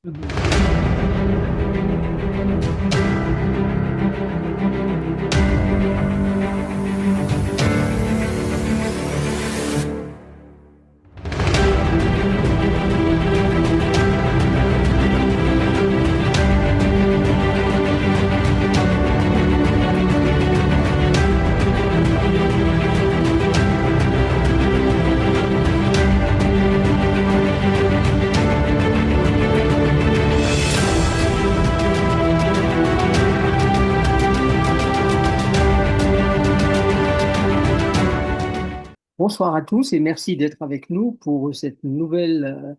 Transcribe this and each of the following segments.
Mhm. Bonsoir à tous et merci d'être avec nous pour cette nouvelle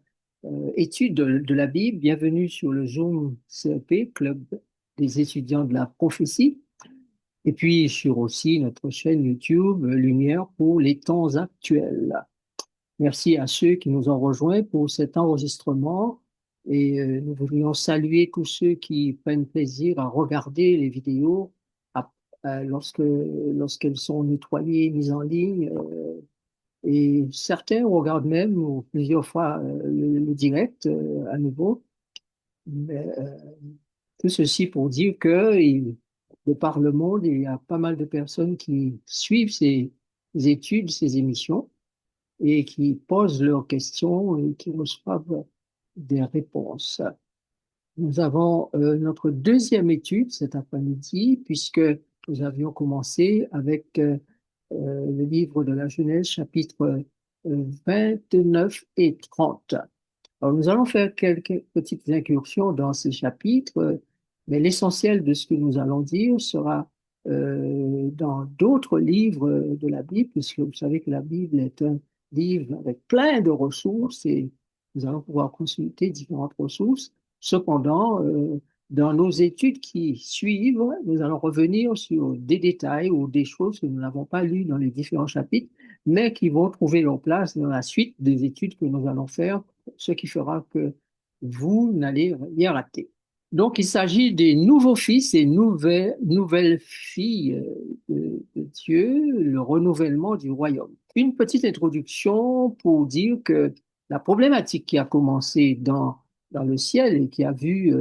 étude de la Bible. Bienvenue sur le Zoom CEP, Club des étudiants de la prophétie, et puis sur aussi notre chaîne YouTube Lumière pour les temps actuels. Merci à ceux qui nous ont rejoints pour cet enregistrement et nous voudrions saluer tous ceux qui prennent plaisir à regarder les vidéos lorsqu'elles sont nettoyées, mises en ligne. Et certains regardent même ou plusieurs fois le direct à nouveau. Mais, tout ceci pour dire de par le monde, il y a pas mal de personnes qui suivent ces études, ces émissions et qui posent leurs questions et qui reçoivent des réponses. Nous avons notre deuxième étude cet après-midi, puisque nous avions commencé avec le livre de la Genèse, chapitre 29 et 30. Alors, nous allons faire quelques petites incursions dans ces chapitres, mais l'essentiel de ce que nous allons dire sera dans d'autres livres de la Bible, puisque vous savez que la Bible est un livre avec plein de ressources et nous allons pouvoir consulter différentes ressources. Cependant, dans nos études qui suivent, nous allons revenir sur des détails ou des choses que nous n'avons pas lues dans les différents chapitres, mais qui vont trouver leur place dans la suite des études que nous allons faire, ce qui fera que vous n'allez rien rater. Donc, il s'agit des nouveaux fils et nouvelles filles de Dieu, le renouvellement du royaume. Une petite introduction pour dire que la problématique qui a commencé dans le ciel et qui a vu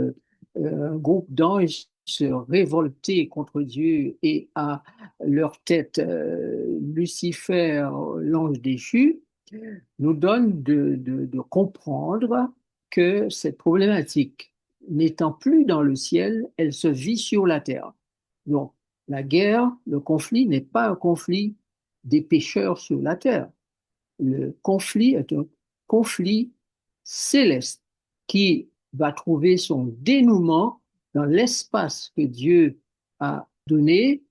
un groupe d'anges se révolter contre Dieu et à leur tête Lucifer, l'ange déchu, nous donne de comprendre que cette problématique, n'étant plus dans le ciel, elle se vit sur la terre. Donc, la guerre, le conflit n'est pas un conflit des pécheurs sur la terre. Le conflit est un conflit céleste qui va trouver son dénouement dans l'espace que Dieu a donné,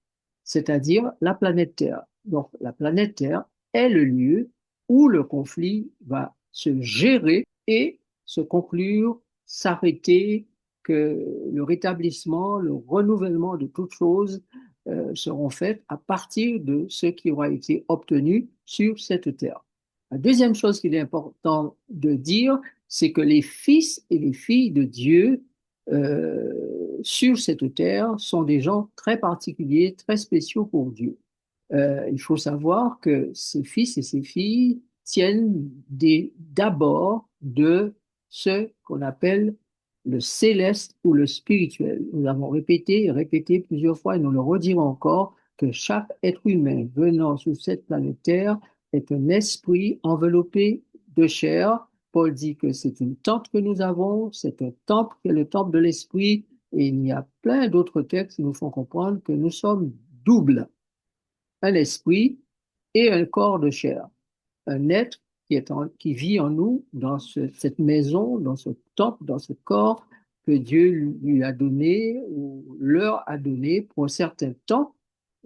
c'est-à-dire la planète Terre. Donc, la planète Terre est le lieu où le conflit va se gérer et se conclure, s'arrêter, que le rétablissement, le renouvellement de toutes choses seront faites à partir de ce qui aura été obtenu sur cette terre. La deuxième chose qu'il est important de dire, c'est que les fils et les filles de Dieu sur cette terre sont des gens très particuliers, très spéciaux pour Dieu. Il faut savoir que ces fils et ces filles tiennent d'abord de ce qu'on appelle le céleste ou le spirituel. Nous avons répété et répété plusieurs fois et nous le redirons encore que chaque être humain venant sur cette planète Terre est un esprit enveloppé de chair. Paul dit que c'est une tente que nous avons, c'est un temple qui est le temple de l'esprit et il y a plein d'autres textes qui nous font comprendre que nous sommes doubles, un esprit et un corps de chair, un être qui vit en nous dans cette maison, dans ce temple, dans ce corps que Dieu lui a donné ou leur a donné pour un certain temps.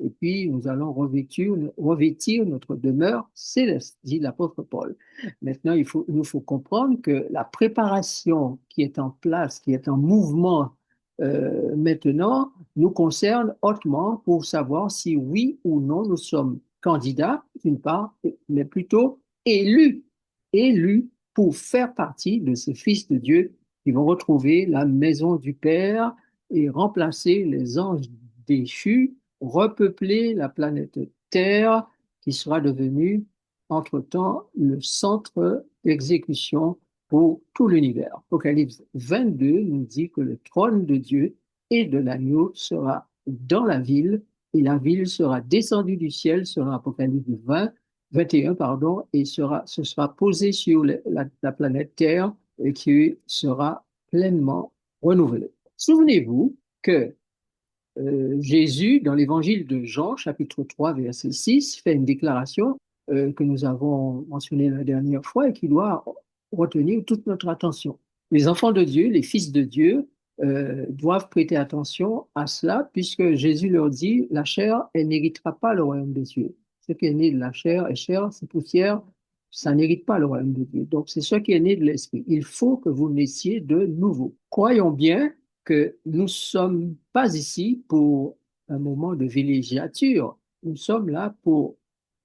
Et puis, nous allons revêtir notre demeure céleste, dit l'apôtre Paul. Maintenant, il nous faut comprendre que la préparation qui est en place, qui est en mouvement maintenant, nous concerne hautement pour savoir si oui ou non nous sommes candidats, d'une part, mais plutôt élus, élus pour faire partie de ces fils de Dieu qui vont retrouver la maison du Père et remplacer les anges déchus, repeupler la planète Terre qui sera devenue entre-temps le centre d'exécution pour tout l'univers. Apocalypse 22 nous dit que le trône de Dieu et de l'agneau sera dans la ville, et la ville sera descendue du ciel, selon Apocalypse 21, pardon, et ce sera posé sur la planète Terre et qui sera pleinement renouvelée. Souvenez-vous que Jésus, dans l'évangile de Jean, chapitre 3, verset 6, fait une déclaration que nous avons mentionnée la dernière fois et qui doit retenir toute notre attention. Les enfants de Dieu, les fils de Dieu, doivent prêter attention à cela, puisque Jésus leur dit, la chair, elle n'héritera pas le royaume des cieux. Ce qui est né de la chair est chair, c'est poussière, ça n'hérite pas le royaume de Dieu. Donc, c'est ce qui est né de l'esprit. Il faut que vous naissiez de nouveau. Croyons bien que nous ne sommes pas ici pour un moment de villégiature. Nous sommes là pour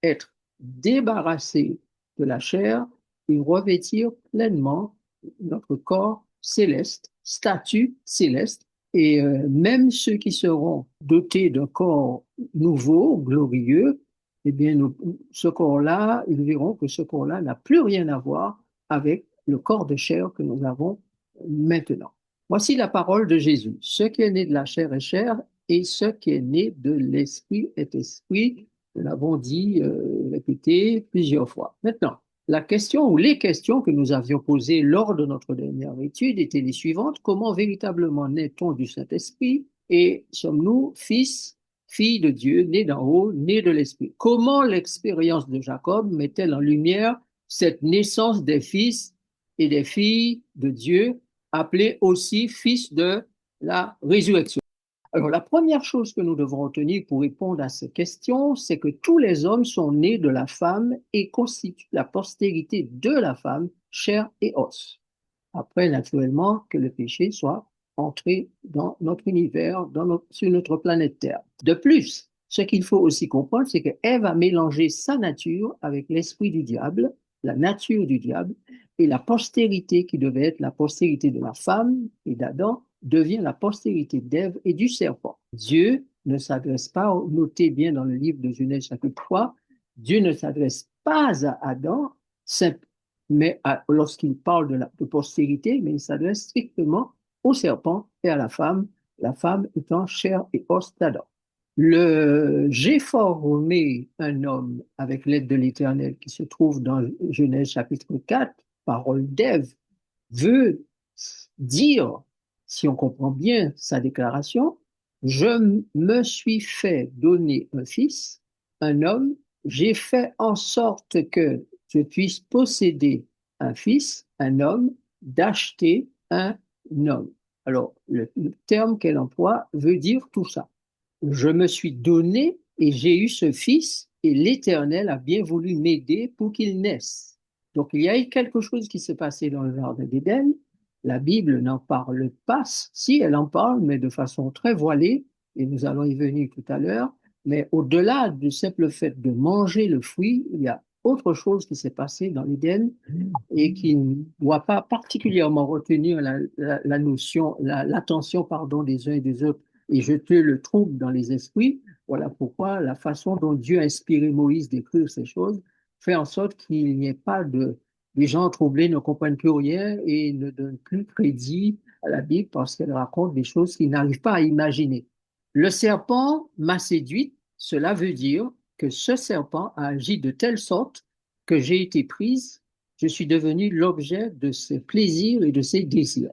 être débarrassés de la chair et revêtir pleinement notre corps céleste, statut céleste. Et même ceux qui seront dotés d'un corps nouveau, glorieux, eh bien, ce corps-là, ils verront que ce corps-là n'a plus rien à voir avec le corps de chair que nous avons maintenant. Voici la parole de Jésus. Ce qui est né de la chair est chair, et ce qui est né de l'esprit est esprit. Nous l'avons dit, répété plusieurs fois. Maintenant, la question ou les questions que nous avions posées lors de notre dernière étude étaient les suivantes. Comment véritablement naît-on du Saint-Esprit et sommes-nous fils, filles de Dieu, nés d'en haut, nés de l'Esprit? Comment l'expérience de Jacob met-elle en lumière cette naissance des fils et des filles de Dieu, appelés aussi fils de la résurrection? Alors, la première chose que nous devons retenir pour répondre à ces questions, c'est que tous les hommes sont nés de la femme et constituent la postérité de la femme, chair et os. Après, naturellement, que le péché soit entré dans notre univers, sur notre planète Terre. De plus, ce qu'il faut aussi comprendre, c'est que Ève a mélangé sa nature avec l'esprit du diable, la nature du diable, et la postérité qui devait être la postérité de la femme et d'Adam devient la postérité d'Ève et du serpent. Dieu ne s'adresse pas, notez bien dans le livre de Genèse chapitre 3, Dieu ne s'adresse pas à Adam, mais lorsqu'il parle de postérité, mais il s'adresse strictement au serpent et à la femme étant chair et os d'Adam. J'ai formé un homme avec l'aide de l'Éternel qui se trouve dans Genèse chapitre 4, parole d'Ève, veut dire, si on comprend bien sa déclaration, je me suis fait donner un fils, un homme, j'ai fait en sorte que je puisse posséder un fils, un homme, d'acheter un homme. Alors, le terme qu'elle emploie veut dire tout ça. Je me suis donné et j'ai eu ce fils et l'Éternel a bien voulu m'aider pour qu'il naisse. Donc, il y a eu quelque chose qui s'est passé dans le jardin d'Éden. La Bible n'en parle pas. Si, elle en parle, mais de façon très voilée, et nous allons y venir tout à l'heure. Mais au-delà du simple fait de manger le fruit, il y a autre chose qui s'est passé dans l'Éden et qui ne doit pas particulièrement retenir la notion, l'attention, pardon, des uns et des autres et jeter le trouble dans les esprits. Voilà pourquoi la façon dont Dieu a inspiré Moïse d'écrire ces choses fait en sorte qu'il n'y ait pas de... Les gens troublés ne comprennent plus rien et ne donnent plus crédit à la Bible parce qu'elle raconte des choses qu'ils n'arrivent pas à imaginer. Le serpent m'a séduite, cela veut dire que ce serpent a agi de telle sorte que j'ai été prise, je suis devenue l'objet de ses plaisirs et de ses désirs.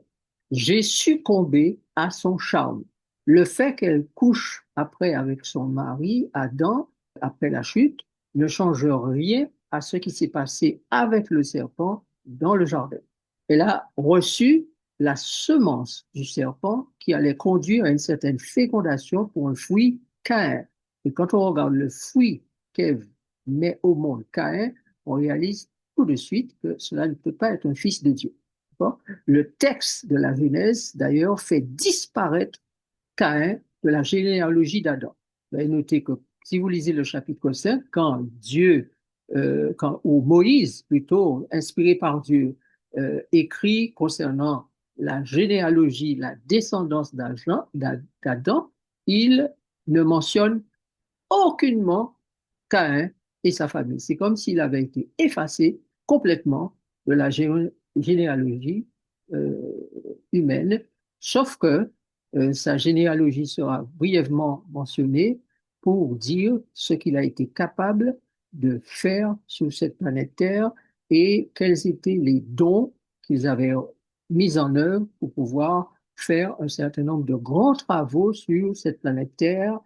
J'ai succombé à son charme. Le fait qu'elle couche après avec son mari, Adam, après la chute, ne change rien à ce qui s'est passé avec le serpent dans le jardin. Elle a reçu la semence du serpent qui allait conduire à une certaine fécondation pour un fruit Caïn. Et quand on regarde le fruit qu'Ève met au monde, Caïn, on réalise tout de suite que cela ne peut pas être un fils de Dieu. Le texte de la Genèse, d'ailleurs, fait disparaître Caïn de la généalogie d'Adam. Vous allez noter que si vous lisez le chapitre 5, quand Dieu, ou Moïse plutôt, inspiré par Dieu, écrit concernant la généalogie, la descendance d'Adam, il ne mentionne aucunement Caïn et sa famille. C'est comme s'il avait été effacé complètement de la généalogie euh, humaine, sauf que sa généalogie sera brièvement mentionnée pour dire ce qu'il a été capable de faire sur cette planète Terre et quels étaient les dons qu'ils avaient mis en œuvre pour pouvoir faire un certain nombre de grands travaux sur cette planète Terre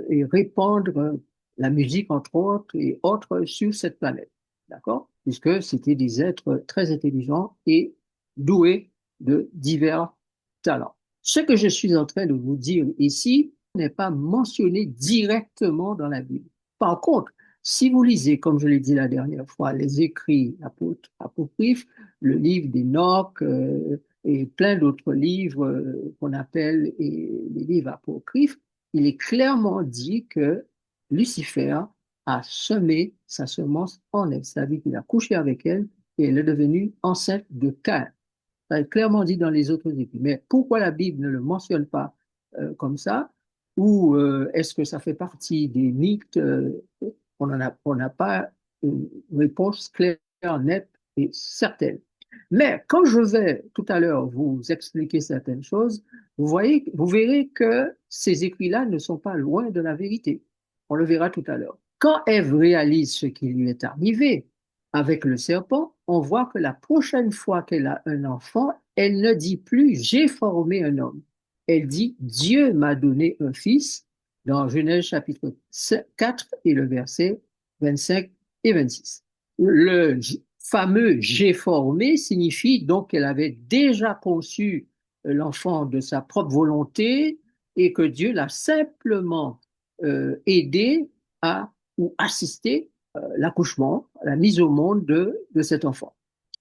et répandre la musique, entre autres, et autres sur cette planète. D'accord? Puisque c'était des êtres très intelligents et doués de divers talents. Ce que je suis en train de vous dire ici n'est pas mentionné directement dans la Bible. Par contre, si vous lisez, comme je l'ai dit la dernière fois, les écrits apocryphes, le livre d'Enoch et plein d'autres livres qu'on appelle les livres apocryphes, il est clairement dit que Lucifer a semé sa semence en elle. C'est-à-dire qu'il a couché avec elle et elle est devenue enceinte de Caïn. Ça est clairement dit dans les autres écrits. Mais pourquoi la Bible ne le mentionne pas comme ça? Ou est-ce que ça fait partie des mythes? On n'a pas une réponse claire, nette et certaine. Mais quand je vais tout à l'heure vous expliquer certaines choses, vous verrez que ces écrits-là ne sont pas loin de la vérité. On le verra tout à l'heure. Quand Ève réalise ce qui lui est arrivé avec le serpent, on voit que la prochaine fois qu'elle a un enfant, elle ne dit plus j'ai formé un homme. Elle dit Dieu m'a donné un fils dans Genèse chapitre 4 et le verset 25 et 26. Le fameux j'ai formé signifie donc qu'elle avait déjà conçu l'enfant de sa propre volonté et que Dieu l'a simplement aidé à ou assisté l'accouchement, la mise au monde de cet enfant.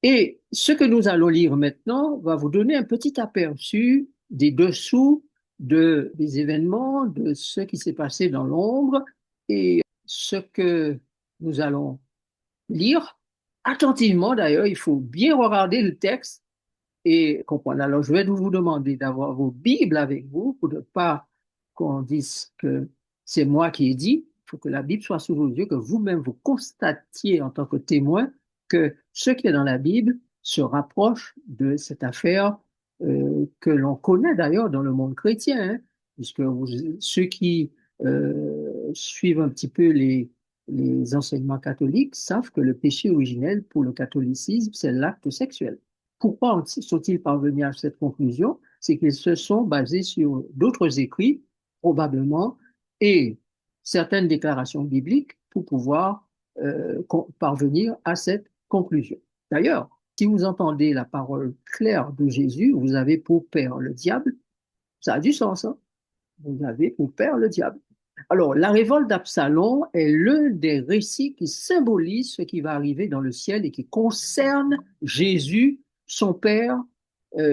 Et ce que nous allons lire maintenant va vous donner un petit aperçu des dessous des événements, de ce qui s'est passé dans l'ombre et ce que nous allons lire attentivement. D'ailleurs, il faut bien regarder le texte et comprendre. Alors, je vais vous demander d'avoir vos Bibles avec vous pour ne pas qu'on dise que c'est moi qui ai dit. Il faut que la Bible soit sous vos yeux, que vous-même vous constatiez en tant que témoin que ce qui est dans la Bible se rapproche de cette affaire que l'on connaît d'ailleurs dans le monde chrétien, hein, puisque ceux qui suivent un petit peu les enseignements catholiques savent que le péché originel pour le catholicisme, c'est l'acte sexuel. Pourquoi sont-ils parvenus à cette conclusion? C'est qu'ils se sont basés sur d'autres écrits, probablement, et certaines déclarations bibliques pour pouvoir parvenir à cette conclusion. D'ailleurs, si vous entendez la parole claire de Jésus, vous avez pour père le diable, ça a du sens, hein? Vous avez pour père le diable. Alors, la révolte d'Absalom est l'un des récits qui symbolise ce qui va arriver dans le ciel et qui concerne Jésus, son Père,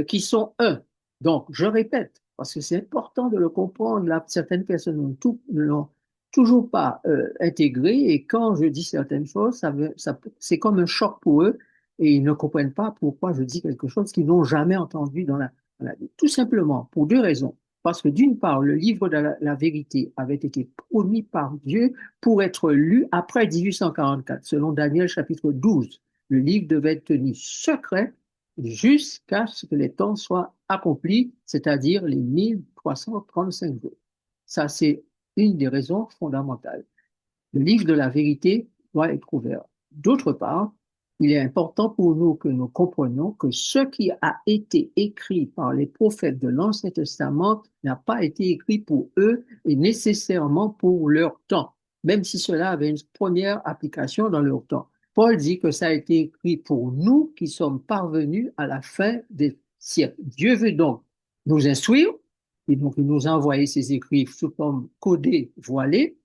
qui sont un. Donc, je répète, parce que c'est important de le comprendre, là, certaines personnes ne l'ont toujours pas intégré et quand je dis certaines choses, c'est comme un choc pour eux et ils ne comprennent pas pourquoi je dis quelque chose qu'ils n'ont jamais entendu dans la vie. Tout simplement, pour deux raisons. Parce que d'une part, le livre de la vérité avait été promis par Dieu pour être lu après 1844, selon Daniel chapitre 12. Le livre devait être tenu secret jusqu'à ce que les temps soient accomplis, c'est-à-dire les 1335 jours. Ça, c'est une des raisons fondamentales. Le livre de la vérité doit être ouvert. D'autre part, il est important pour nous que nous comprenions que ce qui a été écrit par les prophètes de l'Ancien Testament n'a pas été écrit pour eux et nécessairement pour leur temps, même si cela avait une première application dans leur temps. Paul dit que ça a été écrit pour nous qui sommes parvenus à la fin des siècles. Dieu veut donc nous instruire et donc il nous a envoyé ces écrits sous forme codée, voilée,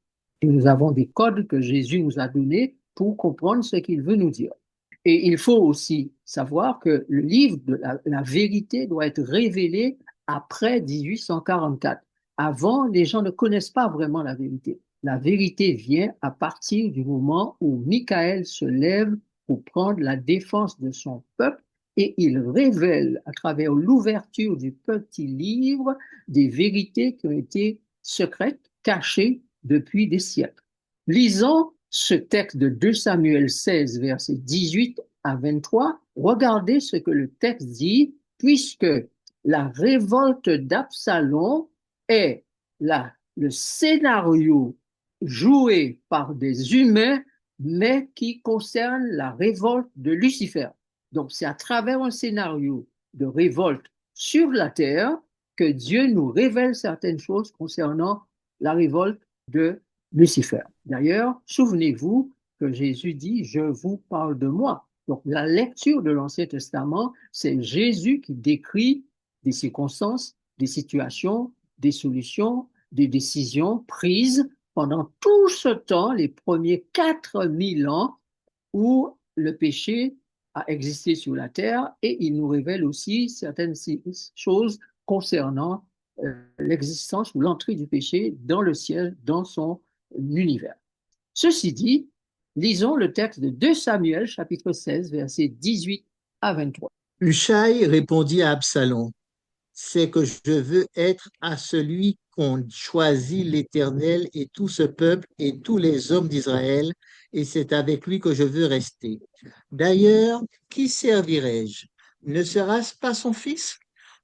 et nous avons des codes que Jésus nous a donnés pour comprendre ce qu'il veut nous dire. Et il faut aussi savoir que le livre de la vérité doit être révélé après 1844. Avant, les gens ne connaissent pas vraiment la vérité. La vérité vient à partir du moment où Michael se lève pour prendre la défense de son peuple et il révèle à travers l'ouverture du petit livre des vérités qui ont été secrètes, cachées depuis des siècles. Lisons ce texte de 2 Samuel 16, verset 18 à 23, regardez ce que le texte dit, puisque la révolte d'Absalom est le scénario joué par des humains, mais qui concerne la révolte de Lucifer. Donc, c'est à travers un scénario de révolte sur la terre que Dieu nous révèle certaines choses concernant la révolte de Lucifer. D'ailleurs, souvenez-vous que Jésus dit, je vous parle de moi. Donc, la lecture de l'Ancien Testament, c'est Jésus qui décrit des circonstances, des situations, des solutions, des décisions prises pendant tout ce temps, les premiers 4000 ans où le péché a existé sur la terre, et il nous révèle aussi certaines choses concernant l'existence ou l'entrée du péché dans le ciel, dans son univers. Ceci dit, lisons le texte de 2 Samuel, chapitre 16, versets 18 à 23. Hushai répondit à Absalom, c'est que je veux être à celui qu'ont choisi l'Éternel et tout ce peuple et tous les hommes d'Israël, et c'est avec lui que je veux rester. D'ailleurs, qui servirai-je? Ne sera-ce pas son fils?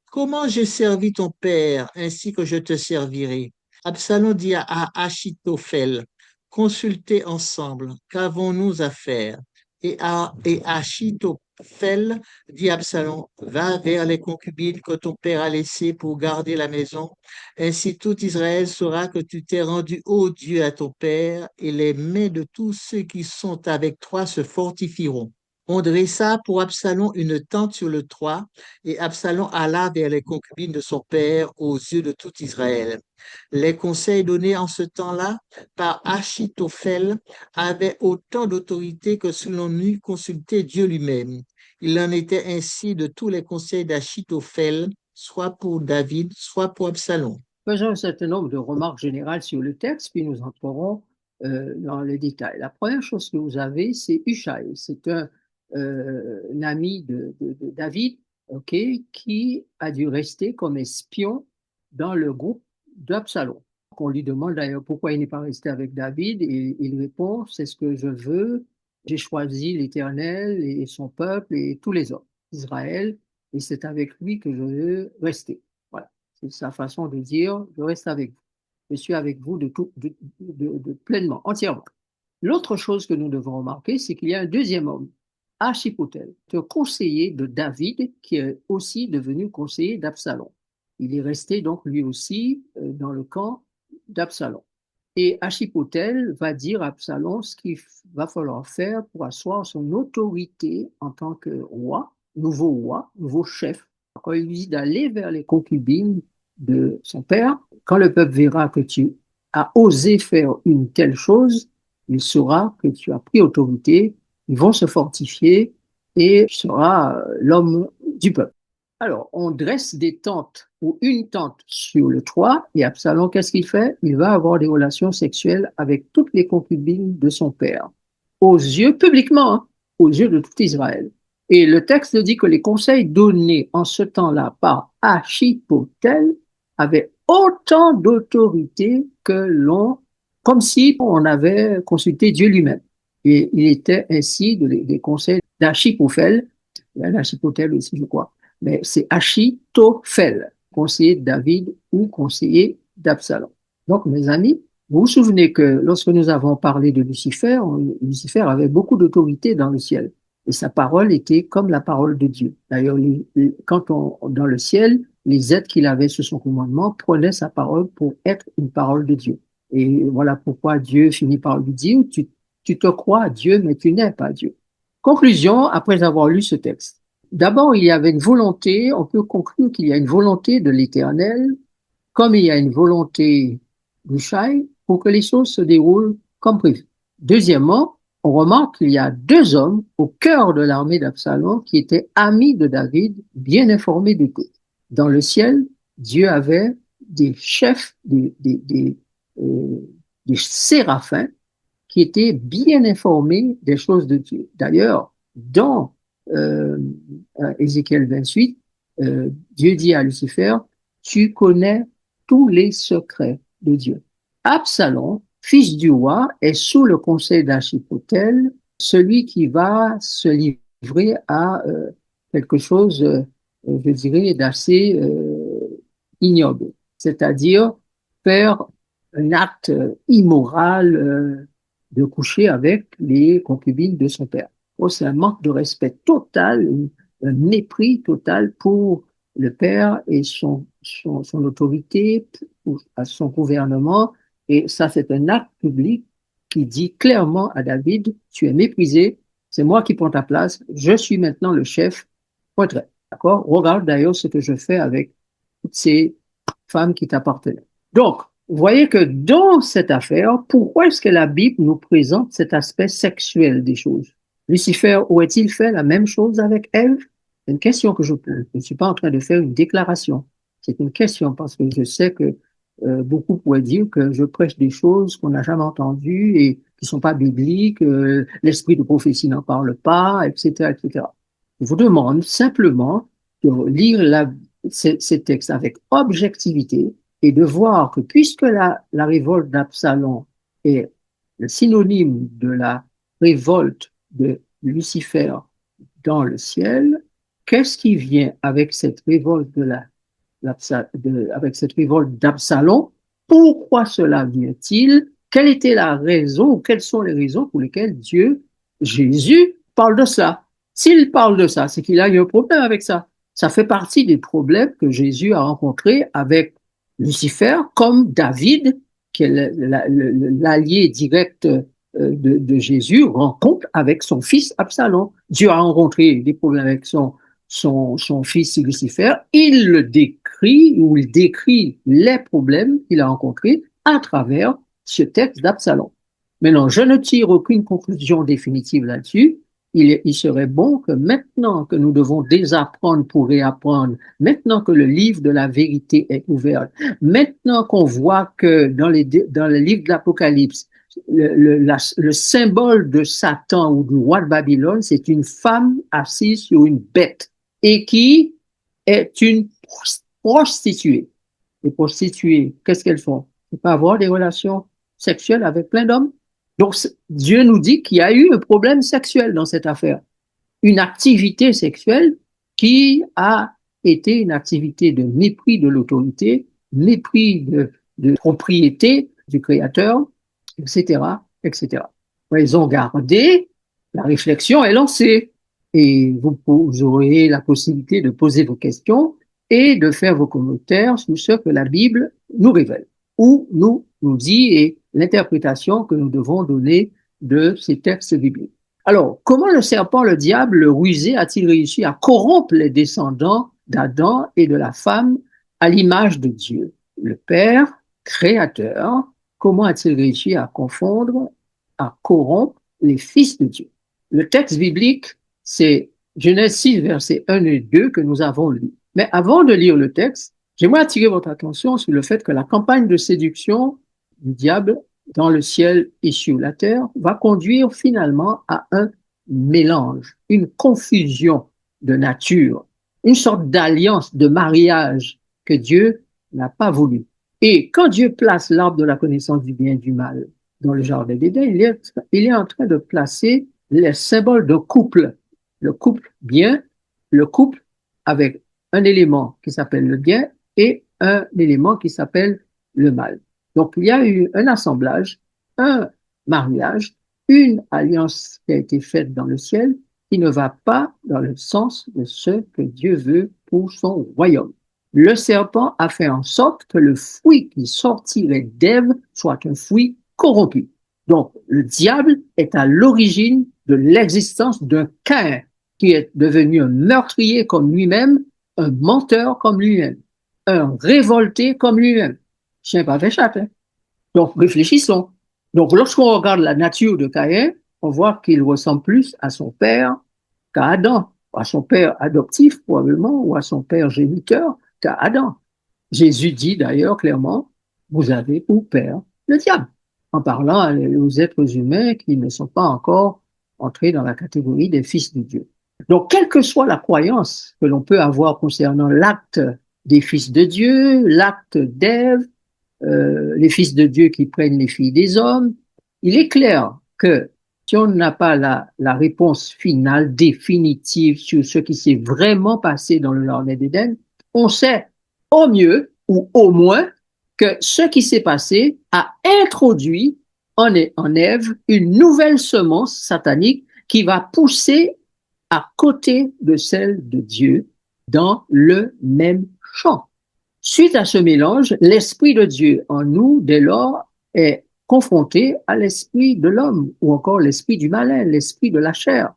Comment j'ai servi ton père, ainsi que je te servirai? Absalom dit à Achitophel, consultez ensemble, qu'avons-nous à faire? Et Achitophel dit à Absalom, va vers les concubines que ton père a laissées pour garder la maison. Ainsi tout Israël saura que tu t'es rendu ô Dieu à ton père, et les mains de tous ceux qui sont avec toi se fortifieront. On dressa pour Absalom une tente sur le toit, et Absalom alla vers les concubines de son père aux yeux de tout Israël. Les conseils donnés en ce temps-là par Achitophel avaient autant d'autorité que si l'on eût consulté Dieu lui-même. Il en était ainsi de tous les conseils d'Achitophel, soit pour David, soit pour Absalom. Faisons un certain nombre de remarques générales sur le texte, puis nous entrerons dans les détails. La première chose que vous avez, c'est Hushai. C'est un ami de David, ok, qui a dû rester comme espion dans le groupe d'Absalom. On lui demande d'ailleurs pourquoi il n'est pas resté avec David, et il répond, c'est ce que je veux, j'ai choisi l'Éternel et son peuple et tous les hommes d'Israël, et c'est avec lui que je veux rester. Voilà. C'est sa façon de dire, je reste avec vous. Je suis avec vous de pleinement, entièrement. L'autre chose que nous devons remarquer, c'est qu'il y a un deuxième homme, Archipotel, un conseiller de David, qui est aussi devenu conseiller d'Absalom. Il est resté donc lui aussi dans le camp d'Absalom. Et Archipotel va dire à Absalom ce qu'il va falloir faire pour asseoir son autorité en tant que roi, nouveau chef. Quand il lui dit d'aller vers les concubines de son père, quand le peuple verra que tu as osé faire une telle chose, il saura que tu as pris autorité, ils vont se fortifier et tu seras l'homme du peuple. Alors, on dresse des tentes ou une tente sur le toit, et Absalom, qu'est-ce qu'il fait? Il va avoir des relations sexuelles avec toutes les concubines de son père, aux yeux, publiquement, hein, aux yeux de tout Israël. Et le texte dit que les conseils donnés en ce temps-là par Achitophel avaient autant d'autorité que comme si on avait consulté Dieu lui-même. Et il était ainsi des conseils d'Achitophel, d'Achitophel aussi, je crois, mais c'est Achitophel, conseiller de David ou conseiller d'Absalom. Donc, mes amis, vous vous souvenez que lorsque nous avons parlé de Lucifer, Lucifer avait beaucoup d'autorité dans le ciel. Et sa parole était comme la parole de Dieu. D'ailleurs, dans le ciel, les êtres qu'il avait sous son commandement prenaient sa parole pour être une parole de Dieu. Et voilà pourquoi Dieu finit par lui dire, tu te crois Dieu, mais tu n'es pas Dieu. Conclusion, après avoir lu ce texte. D'abord, il y avait une volonté, on peut conclure qu'il y a une volonté de l'Éternel, comme il y a une volonté du Shai, pour que les choses se déroulent comme prévu. Deuxièmement, on remarque qu'il y a deux hommes au cœur de l'armée d'Absalom qui étaient amis de David, bien informés de tout. Dans le ciel, Dieu avait des chefs, des séraphins qui étaient bien informés des choses de Dieu. D'ailleurs, dans Ézéchiel 28, Dieu dit à Lucifer, tu connais tous les secrets de Dieu. Absalom, fils du roi, est sous le conseil d'Achitophel, celui qui va se livrer livré à quelque chose, je dirais, d'assez ignoble, c'est-à-dire faire un acte immoral de coucher avec les concubines de son père. Oh, c'est un manque de respect total, un mépris total pour le père et son autorité, à son gouvernement. Et ça, c'est un acte public qui dit clairement à David, tu es méprisé, c'est moi qui prends ta place, je suis maintenant le chef, point très. D'accord? Regarde d'ailleurs ce que je fais avec toutes ces femmes qui t'appartenaient. Donc, vous voyez que dans cette affaire, pourquoi est-ce que la Bible nous présente cet aspect sexuel des choses? Lucifer aurait-il fait la même chose avec Ève? C'est une question que je pose. Je ne suis pas en train de faire une déclaration. C'est une question parce que je sais que beaucoup pourraient dire que je prêche des choses qu'on n'a jamais entendues et qui ne sont pas bibliques, l'esprit de prophétie n'en parle pas, etc., etc. Je vous demande simplement de lire ces textes avec objectivité et de voir que puisque la révolte d'Absalom est le synonyme de la révolte de Lucifer dans le ciel, qu'est-ce qui vient avec cette révolte avec cette révolte d'Absalom? Pourquoi cela vient-il? Quelle était la raison ou quelles sont les raisons pour lesquelles Jésus, parle de ça? S'il parle de ça, c'est qu'il a eu un problème avec ça. Ça fait partie des problèmes que Jésus a rencontrés avec Lucifer, comme David, qui est l'allié direct de Jésus, rencontre avec son fils Absalom. Dieu a rencontré des problèmes avec son fils Lucifer. Il le décrit, ou il décrit les problèmes qu'il a rencontrés à travers ce texte d'Absalom. Maintenant, je ne tire aucune conclusion définitive là-dessus. Il serait bon que maintenant que nous devons désapprendre pour réapprendre, maintenant que le livre de la vérité est ouvert, maintenant qu'on voit que dans le livre de l'Apocalypse, le symbole de Satan ou du roi de Babylone, c'est une femme assise sur une bête et qui est une prostituée. Les prostituées, qu'est-ce qu'elles font? Elles peuvent avoir des relations sexuelles avec plein d'hommes. Donc, Dieu nous dit qu'il y a eu un problème sexuel dans cette affaire. Une activité sexuelle qui a été une activité de mépris de l'autorité, mépris de propriété du Créateur, etc., etc. Ils ont gardé, la réflexion est lancée et vous aurez la possibilité de poser vos questions et de faire vos commentaires sur ce que la Bible nous révèle ou nous dit et l'interprétation que nous devons donner de ces textes bibliques. Alors, comment le serpent, le diable, le rusé, a-t-il réussi à corrompre les descendants d'Adam et de la femme à l'image de Dieu? Le Père, créateur, comment a-t-il réussi à confondre, à corrompre les fils de Dieu? Le texte biblique, c'est Genèse 6, versets 1 et 2 que nous avons lu. Mais avant de lire le texte, j'aimerais attirer votre attention sur le fait que la campagne de séduction du diable dans le ciel et sur la terre va conduire finalement à un mélange, une confusion de nature, une sorte d'alliance, de mariage que Dieu n'a pas voulu. Et quand Dieu place l'arbre de la connaissance du bien et du mal dans le jardin d'Éden, il est en train de placer les symboles de couple. Le couple bien, le couple avec un élément qui s'appelle le bien et un élément qui s'appelle le mal. Donc, il y a eu un assemblage, un mariage, une alliance qui a été faite dans le ciel qui ne va pas dans le sens de ce que Dieu veut pour son royaume. Le serpent a fait en sorte que le fruit qui sortirait d'Ève soit un fruit corrompu. Donc, le diable est à l'origine de l'existence d'un Caïn qui est devenu un meurtrier comme lui-même, un menteur comme lui-même, un révolté comme lui-même. Chien pas fait chat. Hein? Donc, réfléchissons. Donc, lorsqu'on regarde la nature de Caïn, on voit qu'il ressemble plus à son père qu'à Adam, à son père adoptif probablement, ou à son père géniteur qu'à Adam. Jésus dit d'ailleurs clairement, vous avez pour père le diable, en parlant aux êtres humains qui ne sont pas encore entrés dans la catégorie des fils de Dieu. Donc, quelle que soit la croyance que l'on peut avoir concernant l'acte des fils de Dieu, l'acte d'Ève, les fils de Dieu qui prennent les filles des hommes, il est clair que si on n'a pas la réponse finale, définitive sur ce qui s'est vraiment passé dans le Jardin d'Éden, on sait au mieux ou au moins que ce qui s'est passé a introduit en Ève une nouvelle semence satanique qui va pousser à côté de celle de Dieu dans le même champ. Suite à ce mélange, l'Esprit de Dieu en nous, dès lors, est confronté à l'esprit de l'homme ou encore l'esprit du malin, l'esprit de la chair,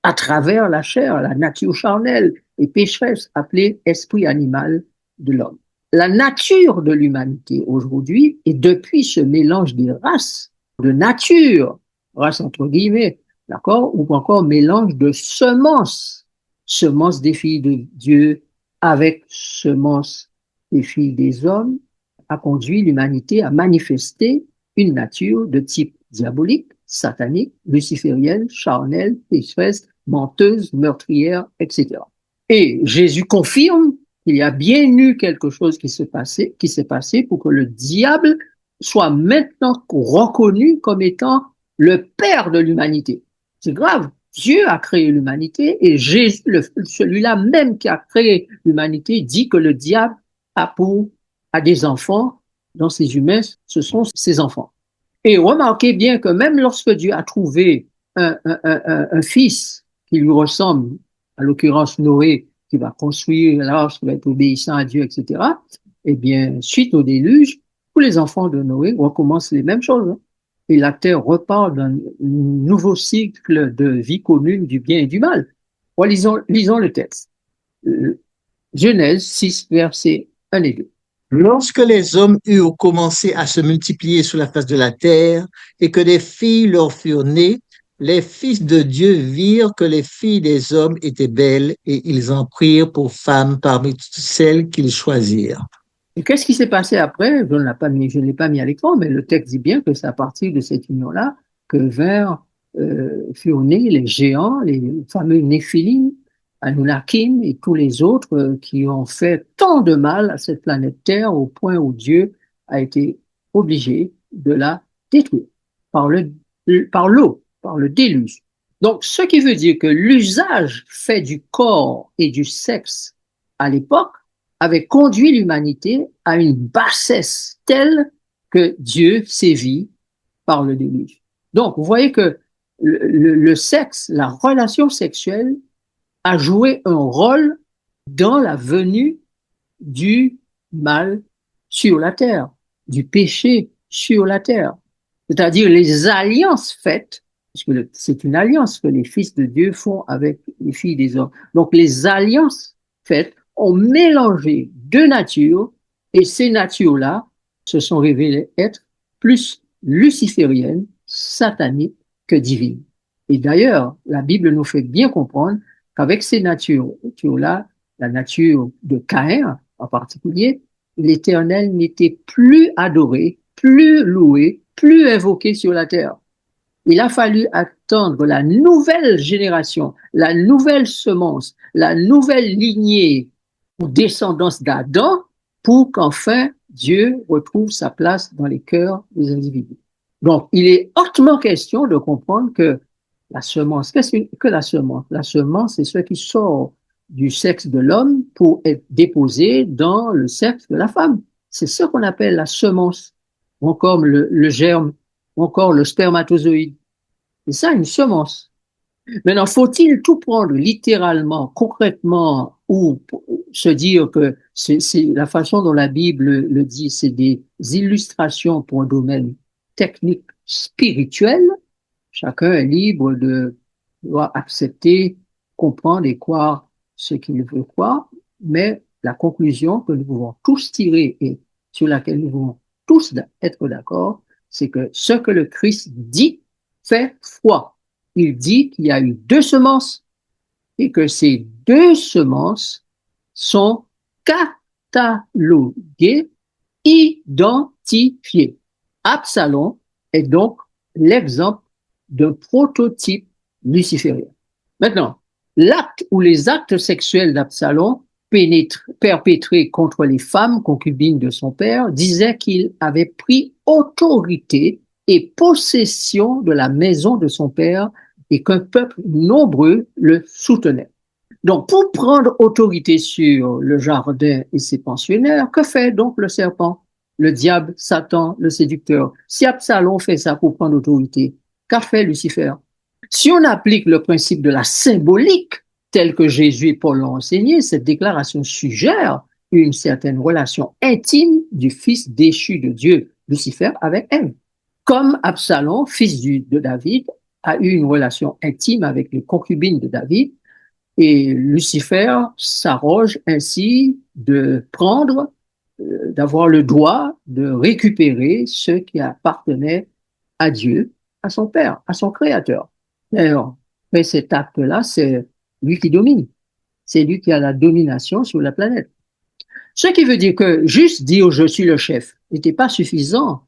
à travers la chair, la nature charnelle et pécheresse appelée esprit animal de l'homme. La nature de l'humanité aujourd'hui, et depuis ce mélange des races, de nature, race entre guillemets, d'accord, ou encore mélange de semences, semences des filles de Dieu avec semences des filles des hommes, a conduit l'humanité à manifester une nature de type diabolique, satanique, luciférienne, charnelle, pécheresse, menteuse, meurtrière, etc. Et Jésus confirme qu'il y a bien eu quelque chose qui s'est passé pour que le diable soit maintenant reconnu comme étant le père de l'humanité. C'est grave. Dieu a créé l'humanité et Jésus, celui-là même qui a créé l'humanité, dit que le diable a des enfants, dont ces humains, ce sont ses enfants. Et remarquez bien que même lorsque Dieu a trouvé un fils qui lui ressemble, à l'occurrence Noé, qui va construire l'arche, qui va être obéissant à Dieu, etc., eh bien, suite au déluge, tous les enfants de Noé recommencent les mêmes choses. Et la terre repart d'un nouveau cycle de vie commune du bien et du mal. Bon, lisons le texte. Genèse 6, versets 1 et 2. Lorsque les hommes eurent commencé à se multiplier sur la face de la terre et que des filles leur furent nées, les fils de Dieu virent que les filles des hommes étaient belles et ils en prirent pour femmes parmi toutes celles qu'ils choisirent. Et qu'est-ce qui s'est passé après? Je ne l'ai pas mis à l'écran, mais le texte dit bien que c'est à partir de cette union-là que furent nés les géants, les fameux Néphilim, Anunnakim et tous les autres qui ont fait tant de mal à cette planète Terre au point où Dieu a été obligé de la détruire par l'eau, par le déluge. Donc, ce qui veut dire que l'usage fait du corps et du sexe à l'époque avait conduit l'humanité à une bassesse telle que Dieu sévit par le déluge. Donc, vous voyez que le sexe, la relation sexuelle a joué un rôle dans la venue du mal sur la terre, du péché sur la terre. C'est-à-dire les alliances faites, parce que c'est une alliance que les fils de Dieu font avec les filles des hommes. Donc les alliances faites ont mélangé deux natures et ces natures-là se sont révélées être plus lucifériennes, sataniques que divines. Et d'ailleurs, la Bible nous fait bien comprendre qu'avec ces natures-là, la nature de Caïn en particulier, l'Éternel n'était plus adoré, plus loué, plus invoqué sur la terre. Il a fallu attendre la nouvelle génération, la nouvelle semence, la nouvelle lignée ou descendance d'Adam pour qu'enfin Dieu retrouve sa place dans les cœurs des individus. Donc, il est hautement question de comprendre que la semence, qu'est-ce que la semence? La semence, c'est ce qui sort du sexe de l'homme pour être déposé dans le sexe de la femme. C'est ce qu'on appelle la semence, ou encore le germe, ou encore le spermatozoïde. C'est ça, une semence. Maintenant, faut-il tout prendre littéralement, concrètement, ou se dire que c'est la façon dont la Bible le dit, c'est des illustrations pour un domaine technique spirituel? Chacun est libre de doit accepter, comprendre et croire ce qu'il veut croire, mais la conclusion que nous pouvons tous tirer et sur laquelle nous pouvons tous être d'accord, c'est que ce que le Christ dit fait foi. Il dit qu'il y a eu deux semences et que ces deux semences sont cataloguées, identifiées. Absalom est donc l'exemple d'un prototype luciférien. Maintenant, l'acte ou les actes sexuels d'Absalom perpétrés contre les femmes concubines de son père disaient qu'il avait pris autorité et possession de la maison de son père et qu'un peuple nombreux le soutenait. Donc, pour prendre autorité sur le jardin et ses pensionnaires, que fait donc le serpent, le diable, Satan, le séducteur? Si Absalom fait ça pour prendre autorité, qu'a fait Lucifer? Si on applique le principe de la symbolique tel que Jésus et Paul l'ont enseigné, cette déclaration suggère une certaine relation intime du fils déchu de Dieu, Lucifer, avec Ève. Comme Absalom, fils de David, a eu une relation intime avec les concubines de David, et Lucifer s'arroge ainsi de prendre, d'avoir le droit de récupérer ce qui appartenait à Dieu, à son Père, à son Créateur. D'ailleurs, mais cet acte-là, c'est lui qui domine. C'est lui qui a la domination sur la planète. Ce qui veut dire que juste dire je suis le chef n'était pas suffisant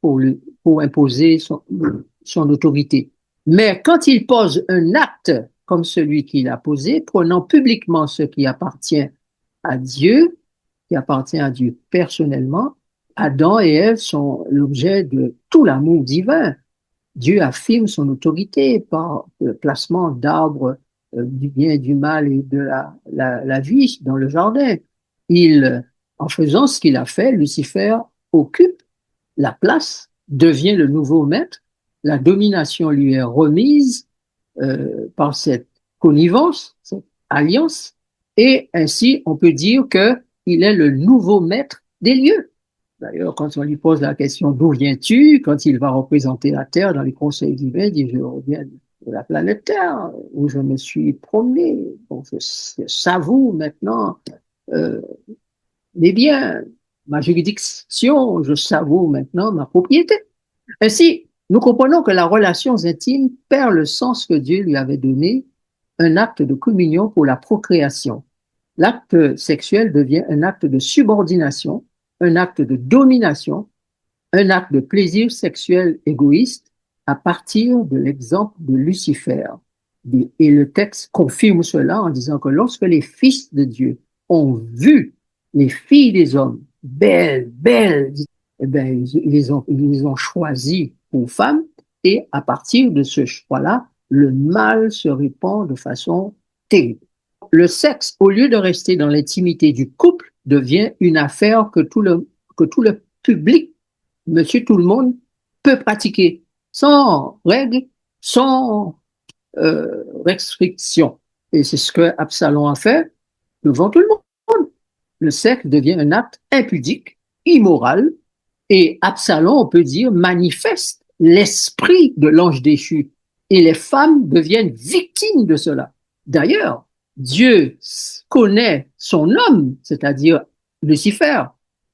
pour imposer son autorité. Mais quand il pose un acte comme celui qu'il a posé, prenant publiquement ce qui appartient à Dieu personnellement, Adam et Ève sont l'objet de tout l'amour divin. Dieu affirme son autorité par le placement d'arbres du bien et du mal et de la vie dans le jardin. En faisant ce qu'il a fait, Lucifer occupe la place, devient le nouveau maître, la domination lui est remise par cette connivence, cette alliance, et ainsi on peut dire qu'il est le nouveau maître des lieux. D'ailleurs, quand on lui pose la question d'où viens-tu, quand il va représenter la Terre dans les conseils divins, il dit je reviens de la planète Terre où je me suis promené. Donc je savoure maintenant euh, mes biens, ma juridiction, je savoure maintenant ma propriété. Ainsi, nous comprenons que la relation intime perd le sens que Dieu lui avait donné, un acte de communion pour la procréation. L'acte sexuel devient un acte de subordination, un acte de domination, un acte de plaisir sexuel égoïste à partir de l'exemple de Lucifer. Et le texte confirme cela en disant que lorsque les fils de Dieu ont vu les filles des hommes belles, belles, eh bien, ils les ont choisies pour femmes et à partir de ce choix-là, le mal se répand de façon terrible. Le sexe, au lieu de rester dans l'intimité du couple, devient une affaire que tout le public, monsieur tout le monde, peut pratiquer sans règles, sans restriction. Et c'est ce que Absalom a fait devant tout le monde. Le sexe devient un acte impudique, immoral, et Absalom, on peut dire, manifeste l'esprit de l'ange déchu. Et les femmes deviennent victimes de cela. D'ailleurs, Dieu connaît son homme, c'est-à-dire Lucifer.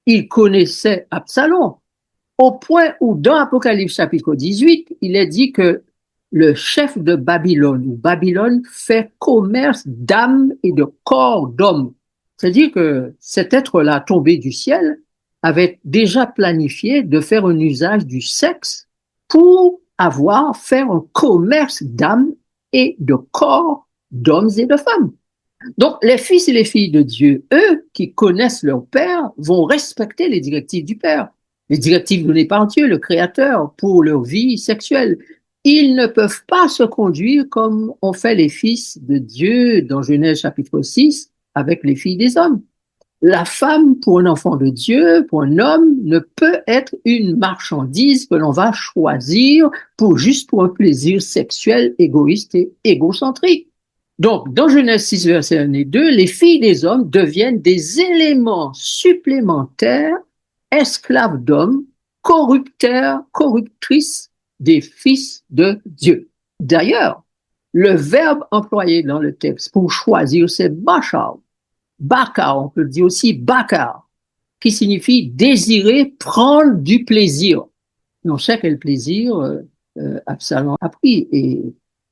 Il connaissait Absalom, au point où dans Apocalypse chapitre 18, il est dit que le chef de Babylone, ou Babylone, fait commerce d'âmes et de corps d'hommes. C'est-à-dire que cet être-là, tombé du ciel, avait déjà planifié de faire un usage du sexe pour faire un commerce d'âmes et de corps d'hommes et de femmes. Donc, les fils et les filles de Dieu, eux, qui connaissent leur Père, vont respecter les directives du Père, les directives données par Dieu, le Créateur, pour leur vie sexuelle. Ils ne peuvent pas se conduire comme ont fait les fils de Dieu dans Genèse chapitre 6 avec les filles des hommes. La femme, pour un enfant de Dieu, pour un homme, ne peut être une marchandise que l'on va choisir juste pour un plaisir sexuel égoïste et égocentrique. Donc, dans Genèse 6, verset 1 et 2, les filles des hommes deviennent des éléments supplémentaires, esclaves d'hommes, corruptrices des fils de Dieu. D'ailleurs, le verbe employé dans le texte pour choisir, c'est bachar. Bakar, on peut dire aussi bakar, qui signifie désirer, prendre du plaisir. On sait quel plaisir Absalom a pris et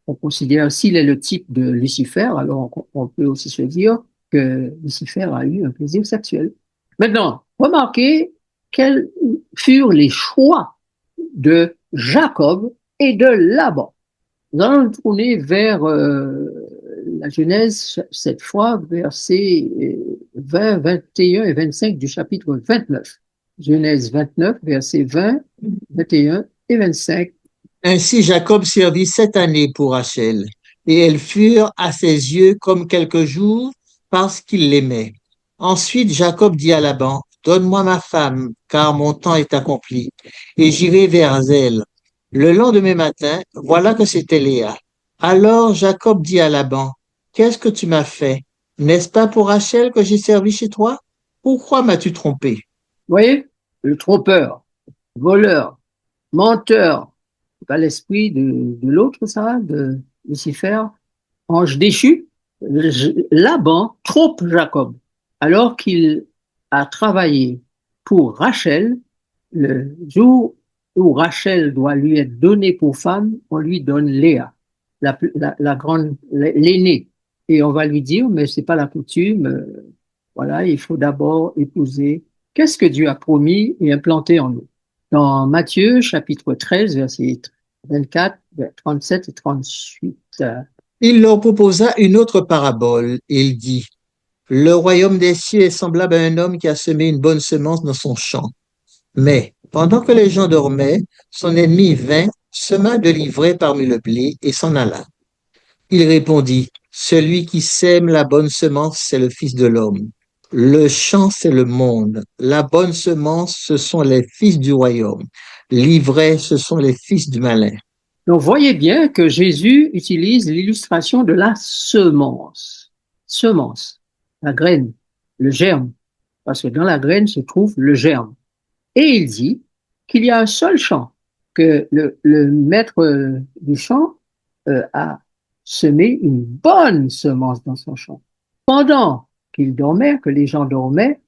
on considère s'il est le type de Lucifer, alors on peut aussi se dire que Lucifer a eu un plaisir sexuel. Maintenant, remarquez quels furent les choix de Jacob et de Laban. Nous allons nous tourner vers la Genèse, cette fois, versets 20, 21 et 25 du chapitre 29. Genèse 29, versets 20, 21 et 25. Ainsi Jacob servit 7 années pour Rachel, et elles furent à ses yeux comme quelques jours parce qu'il l'aimait. Ensuite Jacob dit à Laban, donne-moi ma femme, car mon temps est accompli, et j'irai vers elle. Le lendemain matin, voilà que c'était Léa. Alors Jacob dit à Laban, qu'est-ce que tu m'as fait? N'est-ce pas pour Rachel que j'ai servi chez toi? Pourquoi m'as-tu trompé? Vous voyez, le trompeur, voleur, menteur, c'est pas l'esprit de l'autre, ça, de Lucifer, ange déchu. Laban trompe Jacob, alors qu'il a travaillé pour Rachel. Le jour où Rachel doit lui être donnée pour femme, on lui donne Léa, la grande, l'aînée. Et on va lui dire, mais c'est pas la coutume, voilà, il faut d'abord épouser. Qu'est-ce que Dieu a promis et implanté en nous? Dans Matthieu, chapitre 13, versets 24, 37 et 38. Il leur proposa une autre parabole. Il dit, le royaume des cieux est semblable à un homme qui a semé une bonne semence dans son champ. Mais, pendant que les gens dormaient, son ennemi vint, sema de l'ivraie parmi le blé et s'en alla. Il répondit, celui qui sème la bonne semence, c'est le Fils de l'homme. Le champ, c'est le monde. La bonne semence, ce sont les fils du royaume. L'ivraie, ce sont les fils du malin. Donc, voyez bien que Jésus utilise l'illustration de la semence. Semence, la graine, le germe, parce que dans la graine se trouve le germe. Et il dit qu'il y a un seul champ, que le maître du champ a semé une bonne semence dans son champ. Pendant qu'il dormait, que les gens dormaient,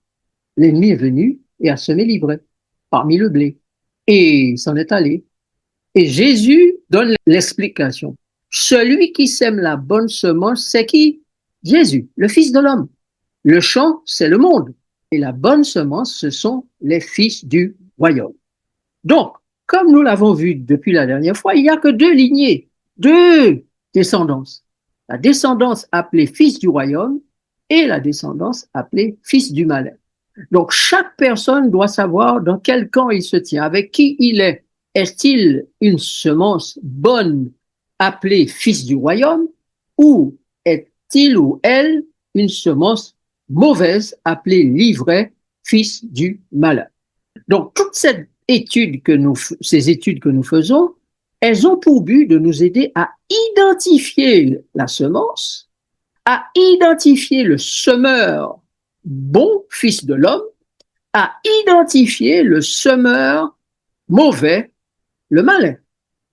l'ennemi est venu et a semé l'ivraie parmi le blé. Et s'en est allé. Et Jésus donne l'explication. Celui qui sème la bonne semence, c'est qui? Jésus, le Fils de l'homme. Le champ, c'est le monde. Et la bonne semence, ce sont les fils du royaume. Donc, comme nous l'avons vu depuis la dernière fois, il n'y a que deux lignées, deux descendances. La descendance appelée fils du royaume et la descendance appelée fils du malin. Donc, chaque personne doit savoir dans quel camp il se tient, avec qui il est. Est-il une semence bonne appelée fils du royaume ou est-il ou elle une semence mauvaise appelée l'ivraie, fils du malin? Donc, toute cette ces études que nous faisons, elles ont pour but de nous aider à identifier la semence, à identifier le semeur bon, fils de l'homme, à identifier le semeur mauvais, le malin.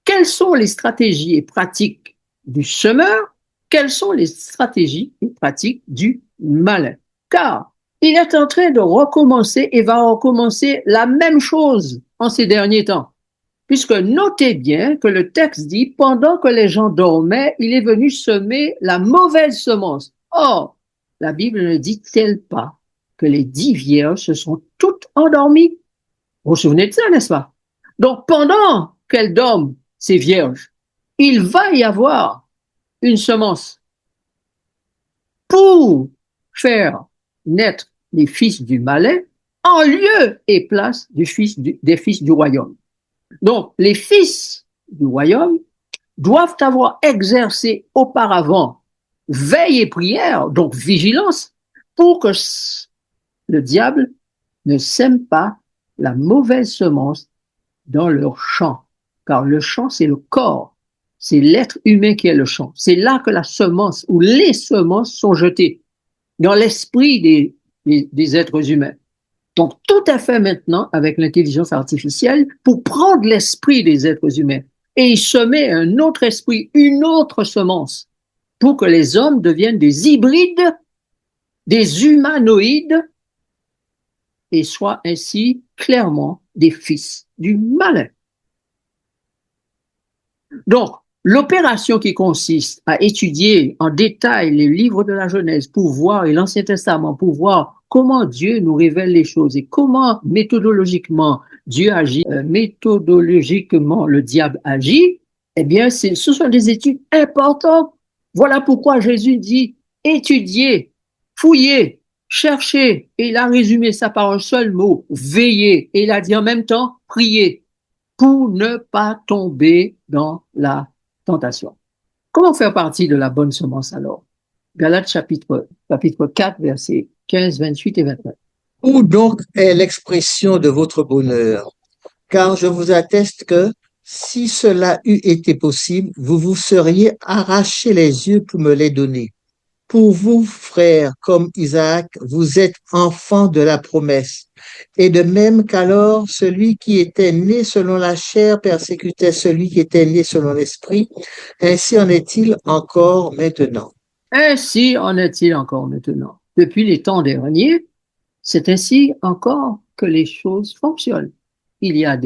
Quelles sont les stratégies et pratiques du semeur? Quelles sont les stratégies et pratiques du malin? Car il est en train de recommencer et va recommencer la même chose en ces derniers temps. Puisque notez bien que le texte dit, pendant que les gens dormaient, il est venu semer la mauvaise semence. Or, la Bible ne dit-elle pas que les 10 vierges se sont toutes endormies? Vous vous souvenez de ça, n'est-ce pas? Donc, pendant qu'elles dorment, ces vierges, il va y avoir une semence pour faire naître les fils du malin en lieu et place des fils du royaume. Donc, les fils du royaume doivent avoir exercé auparavant veille et prière, donc vigilance, pour que le diable ne sème pas la mauvaise semence dans leur champ. Car le champ, c'est le corps. C'est l'être humain qui est le champ. C'est là que la semence ou les semences sont jetées, dans l'esprit des êtres humains. Donc, tout à fait maintenant avec l'intelligence artificielle pour prendre l'esprit des êtres humains et y semer un autre esprit, une autre semence, pour que les hommes deviennent des hybrides, des humanoïdes et soient ainsi clairement des fils du malin. Donc, l'opération qui consiste à étudier en détail les livres de la Genèse pour voir, et l'Ancien Testament pour voir comment Dieu nous révèle les choses et comment méthodologiquement Dieu agit, méthodologiquement le diable agit, eh bien, ce sont des études importantes. Voilà pourquoi Jésus dit étudier, fouiller, chercher. Et il a résumé ça par un seul mot, veiller. Et il a dit en même temps, prier. pour ne pas tomber dans la tentation. Comment faire partie de la bonne semence alors? Galates chapitre 4, versets 15, 28 et 29. Où donc est l'expression de votre bonheur? Car je vous atteste que si cela eût été possible, vous vous seriez arraché les yeux pour me les donner. Pour vous, frères, comme Isaac, vous êtes enfants de la promesse. Et de même qu'alors, celui qui était né selon la chair persécutait celui qui était né selon l'esprit, ainsi en est-il encore maintenant. Ainsi en est-il encore maintenant. Depuis les temps derniers, c'est ainsi encore que les choses fonctionnent. Il y a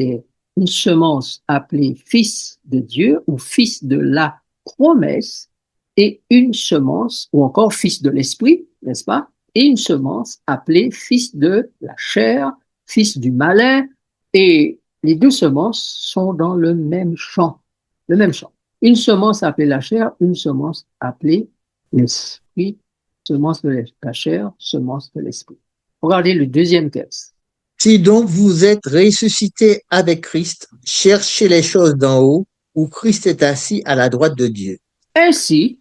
une semence appelée fils de Dieu ou fils de la promesse et une semence, ou encore fils de l'esprit, n'est-ce pas? Et une semence appelée fils de la chair, fils du malin, et les deux semences sont dans le même champ. Le même champ. Une semence appelée la chair, une semence appelée l'esprit, semence de la chair, semence de l'esprit. Regardez le deuxième texte. Si donc vous êtes ressuscité avec Christ, cherchez les choses d'en haut, où Christ est assis à la droite de Dieu. Ainsi,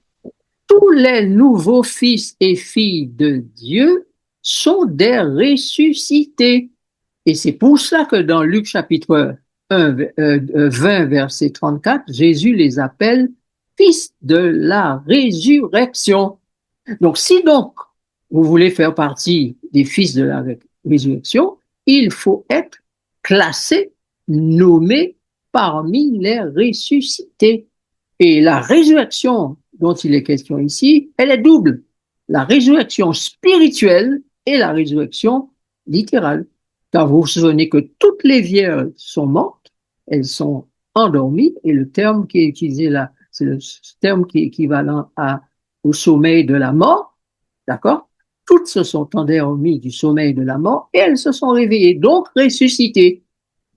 tous les nouveaux fils et filles de Dieu sont des ressuscités. Et c'est pour ça que dans Luc chapitre 20, verset 34, Jésus les appelle fils de la résurrection. Donc, si donc vous voulez faire partie des fils de la résurrection, il faut être classé, nommé parmi les ressuscités. Et la résurrection dont il est question ici, elle est double. La résurrection spirituelle et la résurrection littérale. Car vous vous souvenez que toutes les vierges sont mortes, elles sont endormies, et le terme qui est utilisé là, c'est le terme qui est équivalent au sommeil de la mort, d'accord? Toutes se sont endormies du sommeil de la mort et elles se sont réveillées, donc ressuscitées.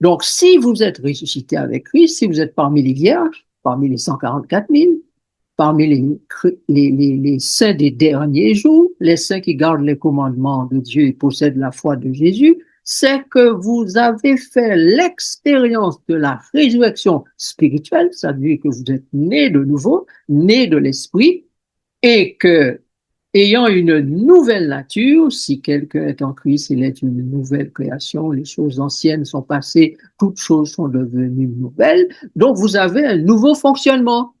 Donc, si vous êtes ressuscité avec Christ, si vous êtes parmi les vierges, parmi les 144 000, parmi les saints des derniers jours, les saints qui gardent les commandements de Dieu et possèdent la foi de Jésus, c'est que vous avez fait l'expérience de la résurrection spirituelle, ça veut dire que vous êtes né de nouveau, né de l'esprit, et que, ayant une nouvelle nature, si quelqu'un est en Christ, il est une nouvelle création, les choses anciennes sont passées, toutes choses sont devenues nouvelles, donc vous avez un nouveau fonctionnement.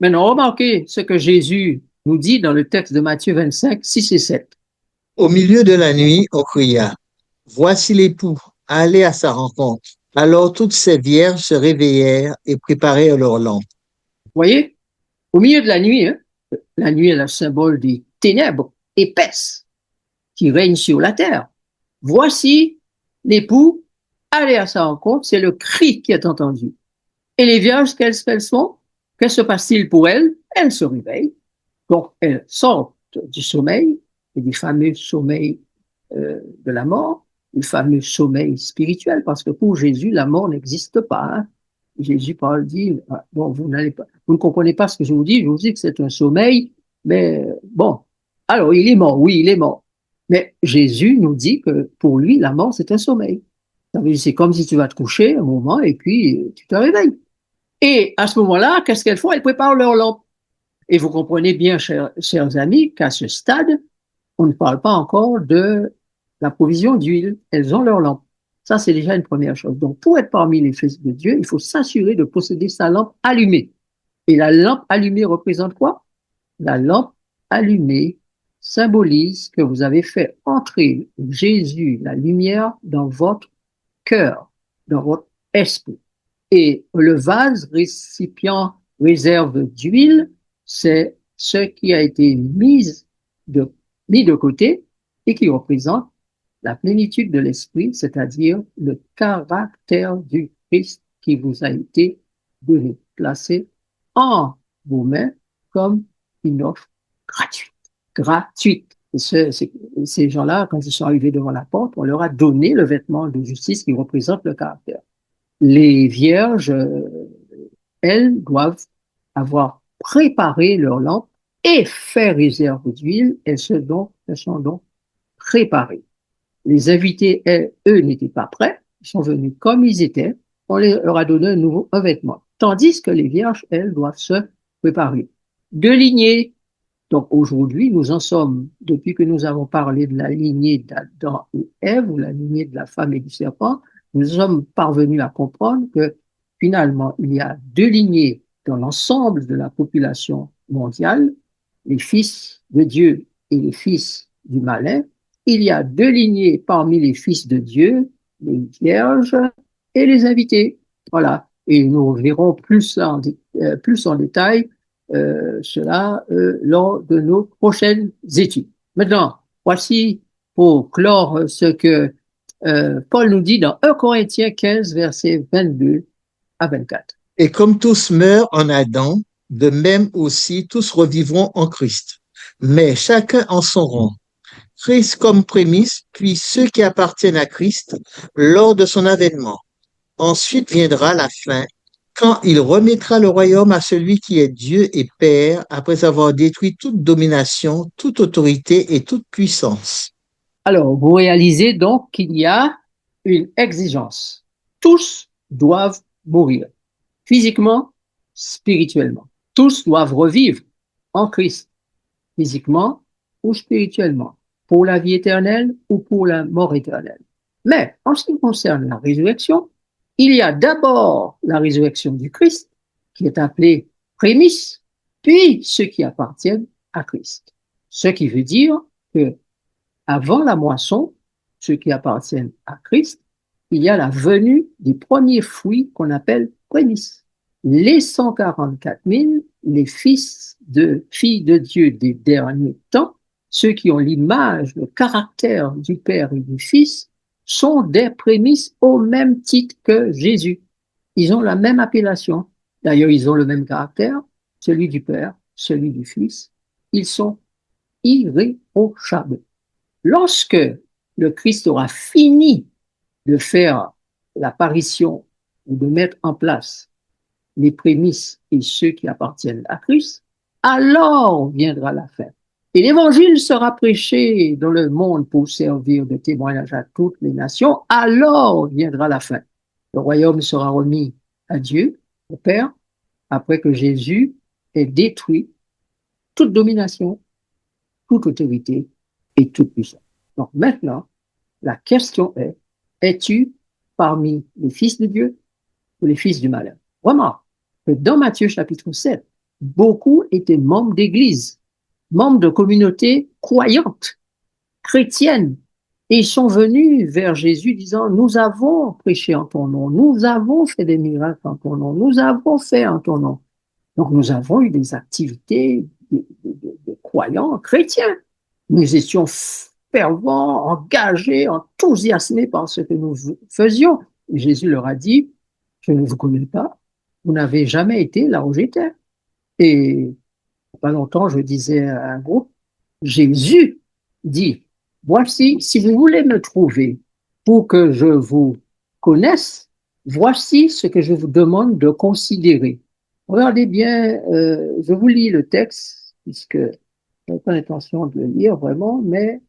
Maintenant, remarquez ce que Jésus nous dit dans le texte de Matthieu 25, 6 et 7. Au milieu de la nuit, on cria, voici l'époux, allez à sa rencontre. Alors toutes ces vierges se réveillèrent et préparèrent leurs lampes. Vous voyez, au milieu de la nuit, hein, la nuit est le symbole des ténèbres épaisses qui règnent sur la terre. Voici l'époux, allez à sa rencontre, c'est le cri qui est entendu. Et les vierges, qu'elles font? Que se passe-t-il pour elles? Elles se réveillent. Donc, elles sortent du sommeil, et du fameux sommeil de la mort, du fameux sommeil spirituel, parce que pour Jésus, la mort n'existe pas. Hein. Jésus parle, dit, bon, vous ne comprenez pas ce que je vous dis que c'est un sommeil, mais bon, alors il est mort, oui, il est mort. Mais Jésus nous dit que pour lui, la mort, c'est un sommeil. Ça veut dire, c'est comme si tu vas te coucher un moment et puis tu te réveilles. Et à ce moment-là, qu'est-ce qu'elles font? Elles préparent leur lampe. Et vous comprenez bien, chers amis, qu'à ce stade, on ne parle pas encore de la provision d'huile. Elles ont leur lampe. Ça, c'est déjà une première chose. Donc, pour être parmi les fils de Dieu, il faut s'assurer de posséder sa lampe allumée. Et la lampe allumée représente quoi? La lampe allumée symbolise que vous avez fait entrer Jésus, la lumière, dans votre cœur, dans votre esprit. Et le vase récipient réserve d'huile, c'est ce qui a été mis de côté et qui représente la plénitude de l'esprit, c'est-à-dire le caractère du Christ qui vous a été donné, placé en vos mains comme une offre gratuite. Gratuite. Et ces gens-là, quand ils sont arrivés devant la porte, on leur a donné le vêtement de justice qui représente le caractère. Les vierges, elles doivent avoir préparé leur lampe et fait réserve d'huile. Elles sont donc préparées. Les invités, eux, n'étaient pas prêts. Ils sont venus comme ils étaient. on leur a donné un vêtement. Tandis que les vierges, elles, doivent se préparer. Deux lignées. Donc aujourd'hui, nous en sommes, depuis que nous avons parlé de la lignée d'Adam et Ève, ou la lignée de la femme et du serpent, nous sommes parvenus à comprendre que finalement, il y a deux lignées dans l'ensemble de la population mondiale, les fils de Dieu et les fils du malin. Il y a deux lignées parmi les fils de Dieu, les vierges et les invités. Voilà. Et nous verrons plus en détail cela lors de nos prochaines études. Maintenant, voici pour clore ce que Paul nous dit dans 1 Corinthiens 15, versets 22 à 24. Et comme tous meurent en Adam, de même aussi tous revivront en Christ. Mais chacun en son rang. Christ comme prémisse, puis ceux qui appartiennent à Christ lors de son avènement. Ensuite viendra la fin, quand il remettra le royaume à celui qui est Dieu et Père, après avoir détruit toute domination, toute autorité et toute puissance. Alors, vous réalisez donc qu'il y a une exigence. Tous doivent mourir, physiquement, spirituellement. Tous doivent revivre en Christ, physiquement ou spirituellement, pour la vie éternelle ou pour la mort éternelle. Mais en ce qui concerne la résurrection, il y a d'abord la résurrection du Christ, qui est appelée prémisse, puis ceux qui appartiennent à Christ. Ce qui veut dire que avant la moisson, ceux qui appartiennent à Christ, il y a la venue des premiers fruits qu'on appelle prémices. Les 144 000, les filles de Dieu des derniers temps, ceux qui ont l'image, le caractère du Père et du Fils, sont des prémices au même titre que Jésus. Ils ont la même appellation. D'ailleurs, ils ont le même caractère, celui du Père, celui du Fils. Ils sont irréprochables. Lorsque le Christ aura fini de faire l'apparition ou de mettre en place les prémices et ceux qui appartiennent à Christ, alors viendra la fin. Et l'évangile sera prêché dans le monde pour servir de témoignage à toutes les nations, alors viendra la fin. Le royaume sera remis à Dieu, au Père, après que Jésus ait détruit toute domination, toute autorité et toute puissance. Donc maintenant, la question est, es-tu parmi les fils de Dieu ou les fils du malin? Vraiment, que dans Matthieu chapitre 7, beaucoup étaient membres d'église, membres de communautés croyantes, chrétiennes, et ils sont venus vers Jésus disant, nous avons prêché en ton nom, nous avons fait des miracles en ton nom, nous avons fait en ton nom. Donc nous avons eu des activités de croyants chrétiens. Nous étions fervents, engagés, enthousiasmés par ce que nous faisions. Et Jésus leur a dit, je ne vous connais pas, vous n'avez jamais été là où j'étais. Et pas longtemps, je disais à un groupe, Jésus dit, voici, si vous voulez me trouver pour que je vous connaisse, voici ce que je vous demande de considérer. Regardez bien, je vous lis le texte, puisque je n'ai pas l'intention de le lire vraiment, mais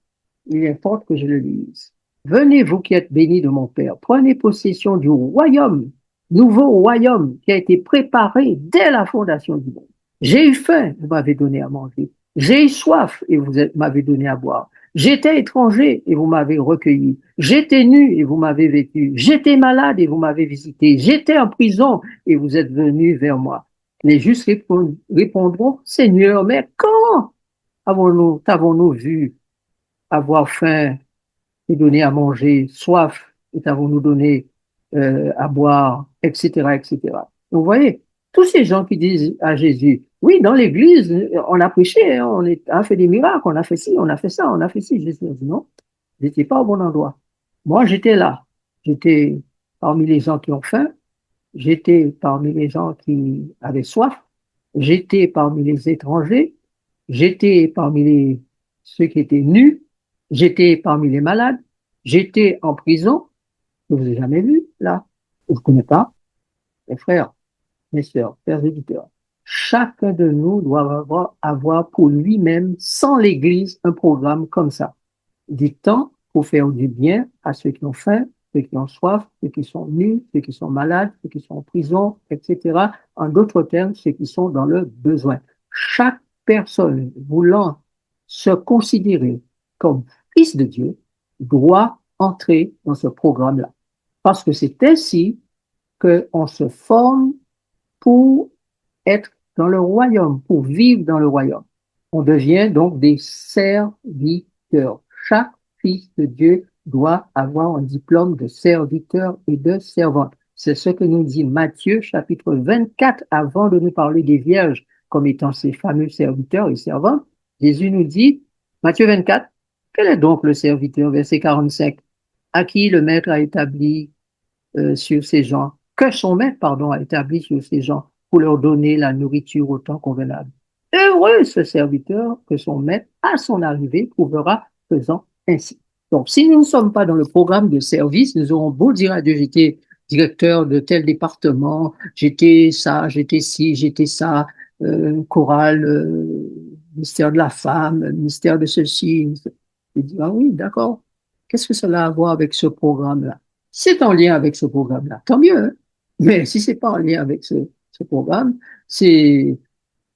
il importe que je le lise. Venez, vous qui êtes bénis de mon Père, prenez possession du royaume, nouveau royaume qui a été préparé dès la fondation du monde. J'ai eu faim, vous m'avez donné à manger. J'ai eu soif et vous m'avez donné à boire. J'étais étranger et vous m'avez recueilli. J'étais nu et vous m'avez vêtu. J'étais malade et vous m'avez visité. J'étais en prison et vous êtes venus vers moi. Les justes répondront, Seigneur, mais quand t'avons-nous vu avoir faim et donné à manger, soif et t'avons-nous donné à boire, etc., etc. Donc, vous voyez, tous ces gens qui disent à Jésus, oui, dans l'église, on a prêché, on a fait des miracles, on a fait ci, on a fait ça, on a fait ci. Jésus dit non, vous n'étiez pas au bon endroit. Moi, j'étais là. J'étais parmi les gens qui ont faim. J'étais parmi les gens qui avaient soif. J'étais parmi les étrangers. J'étais parmi ceux qui étaient nus. J'étais parmi les malades. J'étais en prison. Je ne vous ai jamais vu, là. Je ne vous connais pas. Mes frères, mes sœurs, pères éditeurs. Chacun de nous doit avoir pour lui-même, sans l'Église, un programme comme ça. Du temps pour faire du bien à ceux qui ont faim ceux qui ont soif, ceux qui sont nus, ceux qui sont malades, ceux qui sont en prison, etc. En d'autres termes, ceux qui sont dans le besoin. Chaque personne voulant se considérer comme fils de Dieu doit entrer dans ce programme-là. Parce que c'est ainsi qu'on se forme pour être dans le royaume, pour vivre dans le royaume. On devient donc des serviteurs. Chaque fils de Dieu doit avoir un diplôme de serviteur et de servante. C'est ce que nous dit Matthieu chapitre 24 avant de nous parler des vierges comme étant ces fameux serviteurs et servantes. Jésus nous dit, Matthieu 24, quel est donc le serviteur, verset 45, à qui le maître a établi sur ces gens, que son maître, pardon, a établi sur ces gens pour leur donner la nourriture au temps convenable. Heureux ce serviteur que son maître, à son arrivée, trouvera faisant ainsi. Donc, si nous ne sommes pas dans le programme de service, nous aurons beau dire à Dieu, j'étais directeur de tel département, j'étais ça, j'étais ci, j'étais ça, chorale, ministère de la femme, ministère de ceci. Il dit, ah oui, d'accord. Qu'est-ce que cela a à voir avec ce programme-là? C'est en lien avec ce programme-là, tant mieux. Hein. Mais si c'est pas en lien avec ce programme, c'est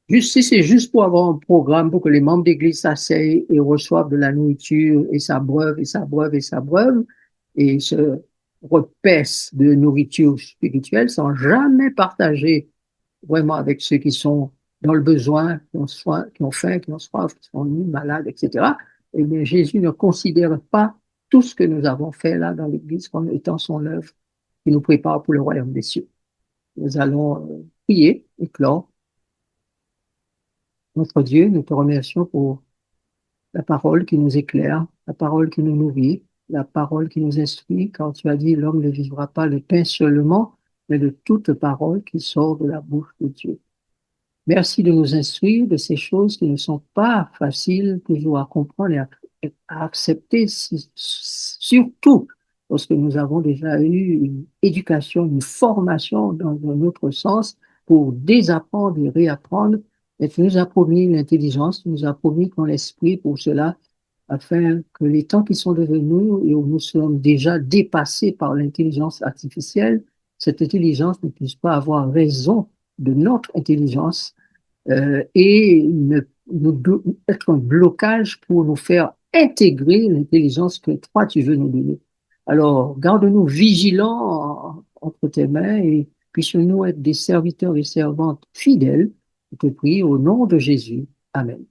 juste, si c'est juste pour avoir un programme pour que les membres d'église s'asseyent et reçoivent de la nourriture et s'abreuvent et s'abreuvent et s'abreuvent et se repaissent de nourriture spirituelle sans jamais partager vraiment avec ceux qui sont dans le besoin, qui ont faim, qui ont soif, qui sont nus, malades, etc. Eh bien, Jésus ne considère pas tout ce que nous avons fait là dans l'Église comme étant son œuvre qui nous prépare pour le royaume des cieux. Nous allons prier et clore. Notre Dieu, nous te remercions pour la parole qui nous éclaire, la parole qui nous nourrit, la parole qui nous instruit, car tu as dit l'homme ne vivra pas de pain seulement, mais de toute parole qui sort de la bouche de Dieu. Merci de nous instruire de ces choses qui ne sont pas faciles toujours à comprendre et à accepter, surtout lorsque nous avons déjà eu une éducation, une formation dans un autre sens pour désapprendre et réapprendre. Et tu nous as promis l'intelligence, tu nous as promis ton esprit pour cela, afin que les temps qui sont devenus et où nous sommes déjà dépassés par l'intelligence artificielle, cette intelligence ne puisse pas avoir raison de notre intelligence et être un blocage pour nous faire intégrer l'intelligence que toi tu veux nous donner. Alors, garde-nous vigilants entre tes mains et puissions-nous être des serviteurs et servantes fidèles. Je te prie au nom de Jésus. Amen.